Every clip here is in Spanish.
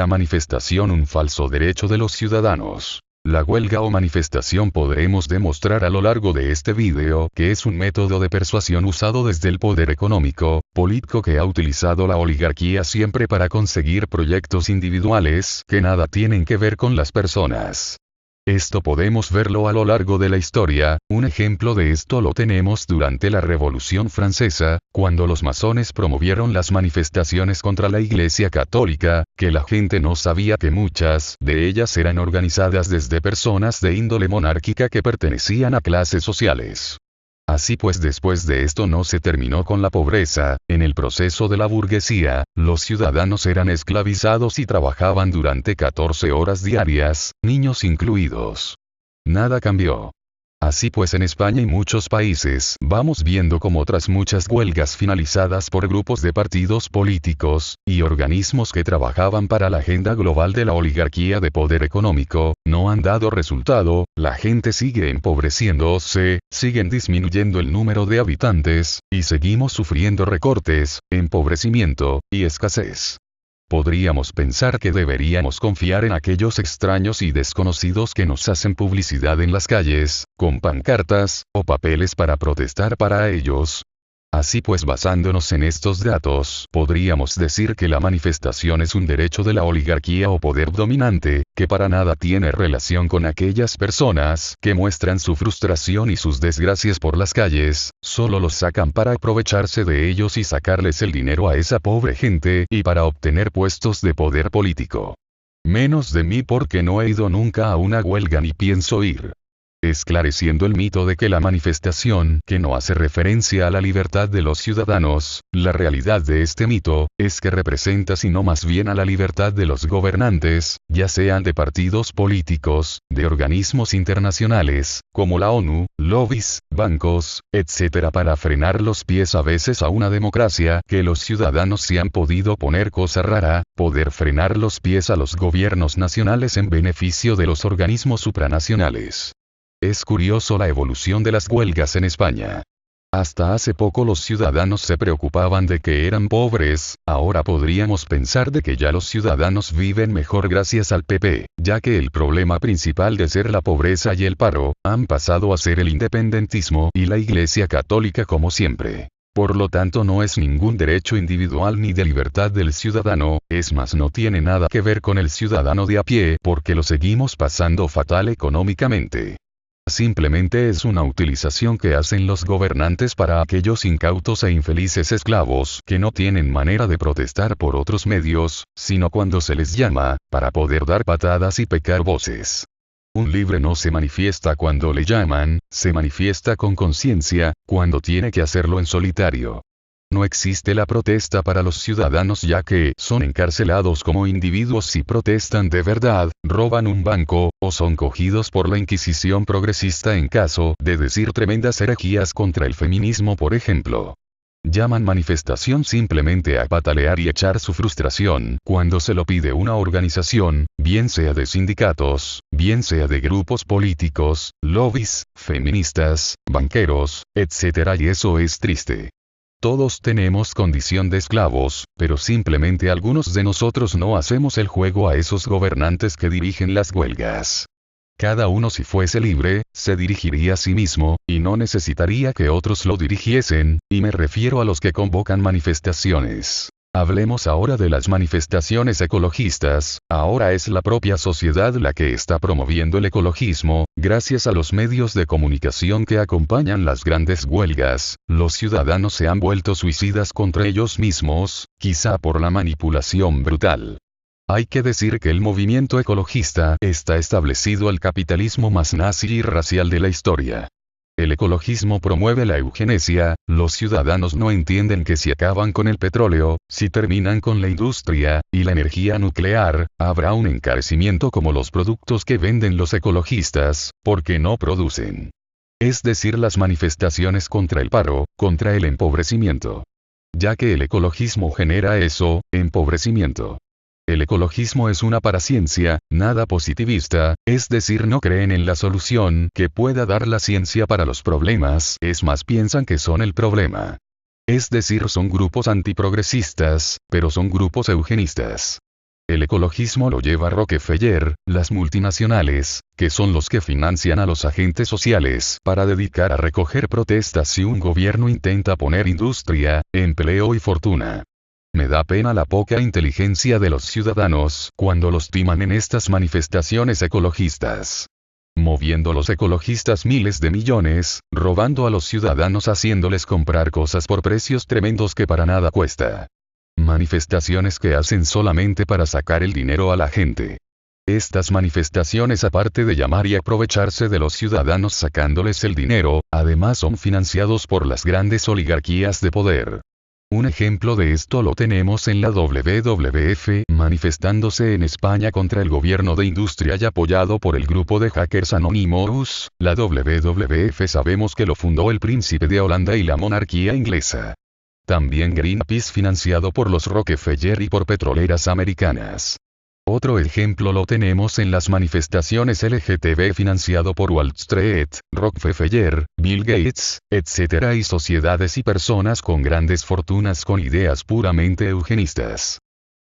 La manifestación, un falso derecho de los ciudadanos. La huelga o manifestación podremos demostrar a lo largo de este video que es un método de persuasión usado desde el poder económico, político que ha utilizado la oligarquía siempre para conseguir proyectos individuales que nada tienen que ver con las personas. Esto podemos verlo a lo largo de la historia. Un ejemplo de esto lo tenemos durante la Revolución Francesa, cuando los masones promovieron las manifestaciones contra la Iglesia Católica, que la gente no sabía que muchas de ellas eran organizadas desde personas de índole monárquica que pertenecían a clases sociales. Así pues, después de esto no se terminó con la pobreza. En el proceso de la burguesía, los ciudadanos eran esclavizados y trabajaban durante 14 horas diarias, niños incluidos. Nada cambió. Así pues, en España y muchos países vamos viendo como tras muchas huelgas finalizadas por grupos de partidos políticos y organismos que trabajaban para la agenda global de la oligarquía de poder económico, no han dado resultado. La gente sigue empobreciéndose, siguen disminuyendo el número de habitantes, y seguimos sufriendo recortes, empobrecimiento y escasez. Podríamos pensar que deberíamos confiar en aquellos extraños y desconocidos que nos hacen publicidad en las calles, con pancartas o papeles para protestar para ellos. Así pues, basándonos en estos datos, podríamos decir que la manifestación es un derecho de la oligarquía o poder dominante, que para nada tiene relación con aquellas personas que muestran su frustración y sus desgracias por las calles. Solo los sacan para aprovecharse de ellos y sacarles el dinero a esa pobre gente y para obtener puestos de poder político. Menos de mí, porque no he ido nunca a una huelga ni pienso ir. Esclareciendo el mito de que la manifestación, que no hace referencia a la libertad de los ciudadanos, la realidad de este mito, es que representa sino más bien a la libertad de los gobernantes, ya sean de partidos políticos, de organismos internacionales, como la ONU, lobbies, bancos, etc., para frenar los pies a veces a una democracia, que los ciudadanos se han podido poner cosa rara, poder frenar los pies a los gobiernos nacionales en beneficio de los organismos supranacionales. Es curioso la evolución de las huelgas en España. Hasta hace poco los ciudadanos se preocupaban de que eran pobres. Ahora podríamos pensar de que ya los ciudadanos viven mejor gracias al PP, ya que el problema principal de ser la pobreza y el paro, han pasado a ser el independentismo y la Iglesia Católica como siempre. Por lo tanto, no es ningún derecho individual ni de libertad del ciudadano, es más, no tiene nada que ver con el ciudadano de a pie, porque lo seguimos pasando fatal económicamente. Simplemente es una utilización que hacen los gobernantes para aquellos incautos e infelices esclavos que no tienen manera de protestar por otros medios, sino cuando se les llama, para poder dar patadas y pecar voces. Un libre no se manifiesta cuando le llaman, se manifiesta con conciencia, cuando tiene que hacerlo en solitario. No existe la protesta para los ciudadanos, ya que son encarcelados como individuos si protestan de verdad, roban un banco, o son cogidos por la Inquisición progresista en caso de decir tremendas herejías contra el feminismo, por ejemplo. Llaman manifestación simplemente a patalear y echar su frustración cuando se lo pide una organización, bien sea de sindicatos, bien sea de grupos políticos, lobbies, feministas, banqueros, etc., y eso es triste. Todos tenemos condición de esclavos, pero simplemente algunos de nosotros no hacemos el juego a esos gobernantes que dirigen las huelgas. Cada uno, si fuese libre, se dirigiría a sí mismo, y no necesitaría que otros lo dirigiesen, y me refiero a los que convocan manifestaciones. Hablemos ahora de las manifestaciones ecologistas. Ahora es la propia sociedad la que está promoviendo el ecologismo, gracias a los medios de comunicación que acompañan las grandes huelgas. Los ciudadanos se han vuelto suicidas contra ellos mismos, quizá por la manipulación brutal. Hay que decir que el movimiento ecologista está establecido el capitalismo más nazi y racial de la historia. El ecologismo promueve la eugenesia. Los ciudadanos no entienden que si acaban con el petróleo, si terminan con la industria y la energía nuclear, habrá un encarecimiento como los productos que venden los ecologistas, porque no producen. Es decir, las manifestaciones contra el paro, contra el empobrecimiento. Ya que el ecologismo genera eso, empobrecimiento. El ecologismo es una paraciencia, nada positivista, es decir, no creen en la solución que pueda dar la ciencia para los problemas, es más, piensan que son el problema. Es decir, son grupos antiprogresistas, pero son grupos eugenistas. El ecologismo lo lleva Rockefeller, las multinacionales, que son los que financian a los agentes sociales para dedicar a recoger protestas si un gobierno intenta poner industria, empleo y fortuna. Me da pena la poca inteligencia de los ciudadanos cuando los timan en estas manifestaciones ecologistas. Moviendo los ecologistas miles de millones, robando a los ciudadanos haciéndoles comprar cosas por precios tremendos que para nada cuesta. Manifestaciones que hacen solamente para sacar el dinero a la gente. Estas manifestaciones, aparte de llamar y aprovecharse de los ciudadanos sacándoles el dinero, además son financiados por las grandes oligarquías de poder. Un ejemplo de esto lo tenemos en la WWF manifestándose en España contra el gobierno de Industria y apoyado por el grupo de hackers Anonymous. La WWF sabemos que lo fundó el príncipe de Holanda y la monarquía inglesa. También Greenpeace financiado por los Rockefeller y por petroleras americanas. Otro ejemplo lo tenemos en las manifestaciones LGTB financiado por Wall Street, Rockefeller, Bill Gates, etc. y sociedades y personas con grandes fortunas con ideas puramente eugenistas.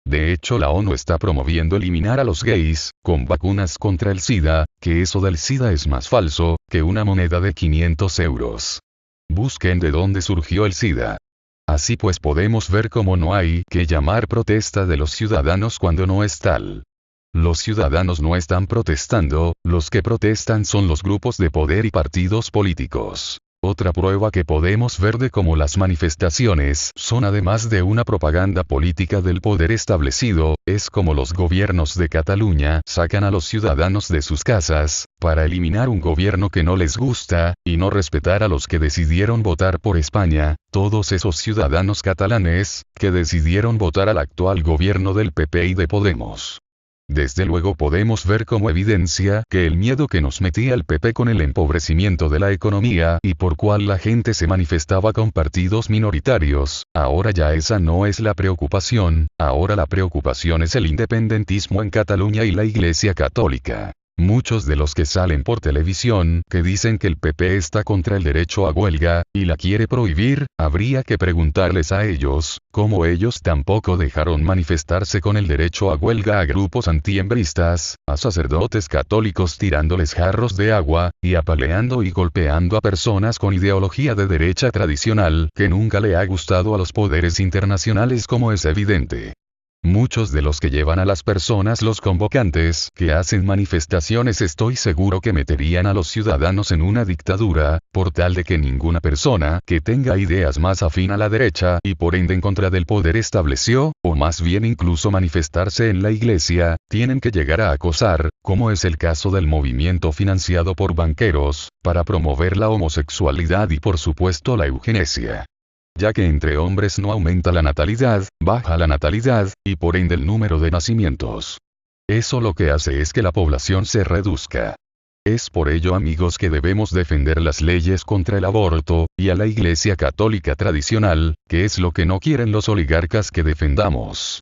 De hecho, la ONU está promoviendo eliminar a los gays, con vacunas contra el SIDA, que eso del SIDA es más falso, que una moneda de 500 euros. Busquen de dónde surgió el SIDA. Así pues podemos ver cómo no hay que llamar protesta de los ciudadanos cuando no es tal. Los ciudadanos no están protestando, los que protestan son los grupos de poder y partidos políticos. Otra prueba que podemos ver de cómo las manifestaciones son además de una propaganda política del poder establecido, es como los gobiernos de Cataluña sacan a los ciudadanos de sus casas, para eliminar un gobierno que no les gusta, y no respetar a los que decidieron votar por España, todos esos ciudadanos catalanes, que decidieron votar al actual gobierno del PP y de Podemos. Desde luego podemos ver como evidencia que el miedo que nos metía el PP con el empobrecimiento de la economía y por cual la gente se manifestaba con partidos minoritarios, ahora ya esa no es la preocupación, ahora la preocupación es el independentismo en Cataluña y la Iglesia Católica. Muchos de los que salen por televisión, que dicen que el PP está contra el derecho a huelga, y la quiere prohibir, habría que preguntarles a ellos, cómo ellos tampoco dejaron manifestarse con el derecho a huelga a grupos antiembristas, a sacerdotes católicos tirándoles jarros de agua, y apaleando y golpeando a personas con ideología de derecha tradicional, que nunca le ha gustado a los poderes internacionales como es evidente. Muchos de los que llevan a las personas los convocantes que hacen manifestaciones estoy seguro que meterían a los ciudadanos en una dictadura, por tal de que ninguna persona que tenga ideas más afín a la derecha y por ende en contra del poder estableció, o más bien incluso manifestarse en la iglesia, tienen que llegar a acosar, como es el caso del movimiento financiado por banqueros, para promover la homosexualidad y por supuesto la eugenesia. Ya que entre hombres no aumenta la natalidad, baja la natalidad, y por ende el número de nacimientos. Eso lo que hace es que la población se reduzca. Es por ello amigos que debemos defender las leyes contra el aborto, y a la Iglesia Católica tradicional, que es lo que no quieren los oligarcas que defendamos.